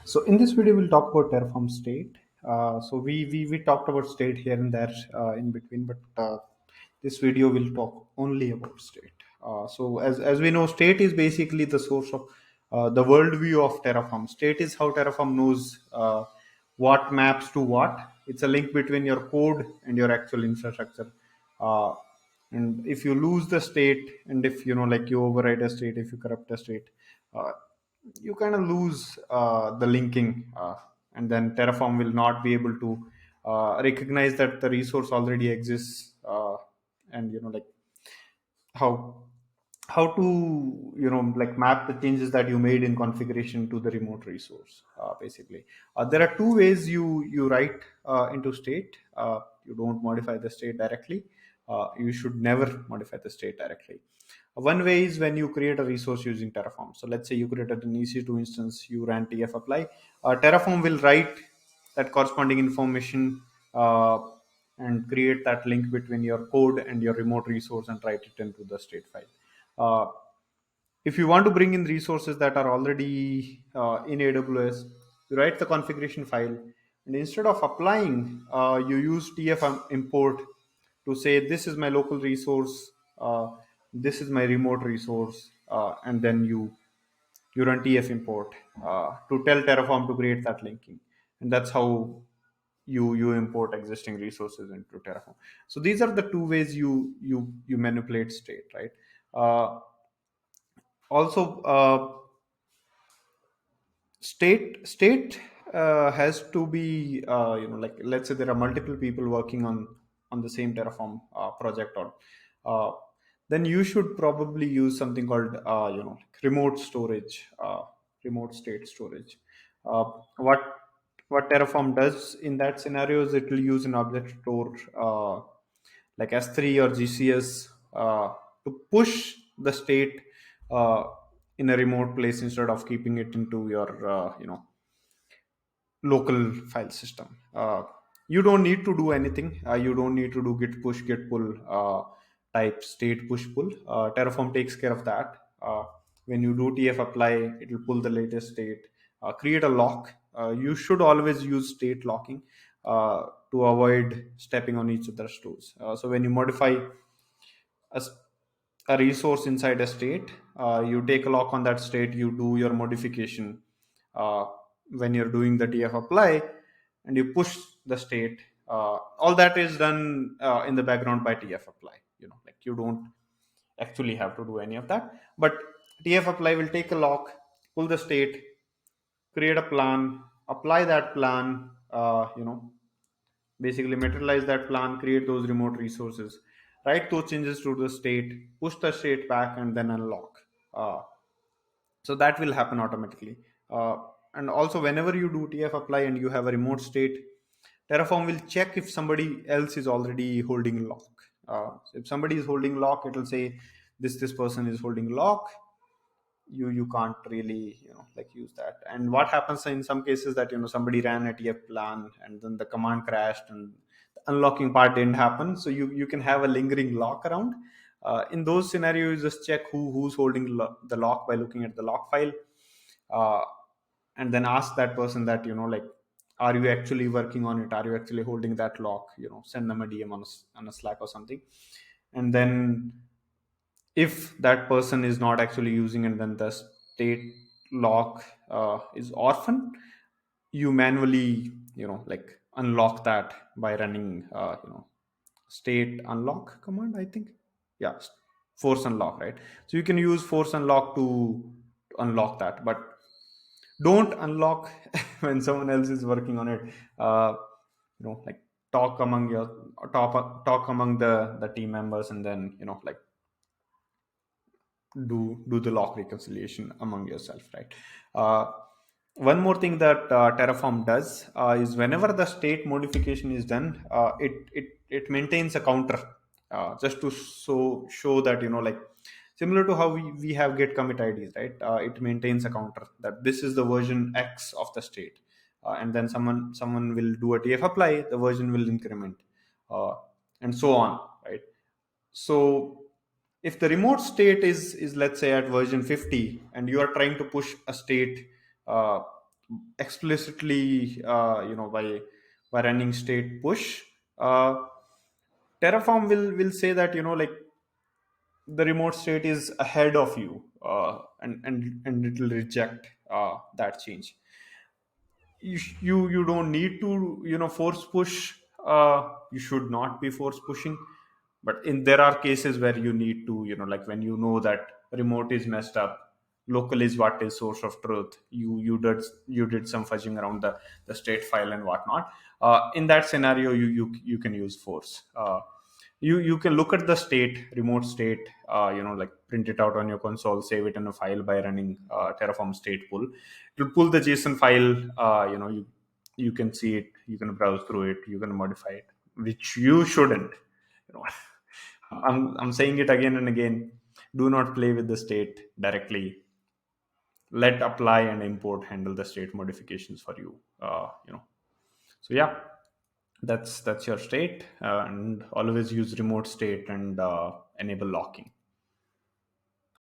So in this video, we'll talk about Terraform state. So we talked about state here and there in between, but this video will talk only about state. So as we know, state is basically the source of the worldview of Terraform. State is how Terraform knows what maps to what. It's a link between your code and your actual infrastructure. Uh, and if you lose the state, and if like you override a state, if you corrupt a state, uh, you kind of lose the linking, and then Terraform will not be able to recognize that the resource already exists, and like how how to like map the changes that you made in configuration to the remote resource. Basically, there are two ways you write into state. You don't modify the state directly. You should never modify the state directly. One way is when you create a resource using Terraform. So let's say you created an EC2 instance, you ran tf apply. Terraform will write that corresponding information, and create that link between your code and your remote resource and write it into the state file. Uh, if you want to bring in resources that are already in AWS, you write the configuration file, and instead of applying, you use tf import to say this is my local resource, this is my remote resource, and then you run tf import to tell Terraform to create that linking, and that's how you import existing resources into Terraform. So these are the two ways you manipulate state, right? Also, state has to be, like, let's say there are multiple people working on the same Terraform project, or uh, then you should probably use something called like remote storage, remote state storage. uh, what what Terraform does in that scenario is it will use an object store, like S3 or GCS, to push the state uh, in a remote place instead of keeping it into your local file system. You don't need to do anything. You don't need to do git push, git pull type state push pull. Terraform takes care of that. When you do tf apply, it will pull the latest state, create a lock. You should always use state locking to avoid stepping on each other's toes. So when you modify a, s- a resource inside a state, you take a lock on that state, you do your modification uh, when you're doing the tf apply, and you push the state. All that is done in the background by tf apply. Like, you don't actually have to do any of that, but tf apply will take a lock, pull the state, create a plan, apply that plan, basically materialize that plan, create those remote resources, write those changes to the state, push the state back, and then unlock. uh, so that will happen automatically. uh, and also, whenever you do tf apply and you have a remote state, Terraform will check if somebody else is already holding lock. So if somebody is holding lock, it will say this person is holding lock. You can't really like use that. And what happens in some cases that somebody ran a tf plan and then the command crashed and the unlocking part didn't happen, so you can have a lingering lock around. In those scenarios, just check who's holding the lock by looking at the lock file, uh, and then ask that person that like, are you actually working on it, are you actually holding that lock, send them a dm on a Slack or something. And then if that person is not actually using it, then the state lock is orphan. You manually like unlock that by running state unlock command, I think. Yeah, force unlock, right? So you can use force unlock to unlock that, but don't unlock when someone else is working on it. uh, like, talk among your talk among the team members, and then like do the lock reconciliation among yourself, right? uh, One more thing that Terraform does is whenever the state modification is done, it maintains a counter, just to show that like, similar to how we have get commit IDs, right? It maintains a counter that this is the version X of the state, and then someone will do a tf apply, the version will increment, uh, and so on, right? So if the remote state is let's say at version 50, and you are trying to push a state uh, explicitly, by running state push, uh, Terraform will say that, like, the remote state is ahead of you, and it will reject that change. You don't need to, force push. You should not be force pushing, but there are cases where you need to, like when you know that remote is messed up, local is what is source of truth. You did some fudging around the state file and whatnot. In that scenario, you can use force. You can look at the state, remote state, like print it out on your console, save it in a file by running Terraform state pull. It will pull the JSON file. You can see it, you can browse through it, you can modify it, which you shouldn't. you know I'm saying it again and again. Do not play with the state directly. Let apply and import handle the state modifications for you. So yeah, that's your state, and always use remote state and enable locking.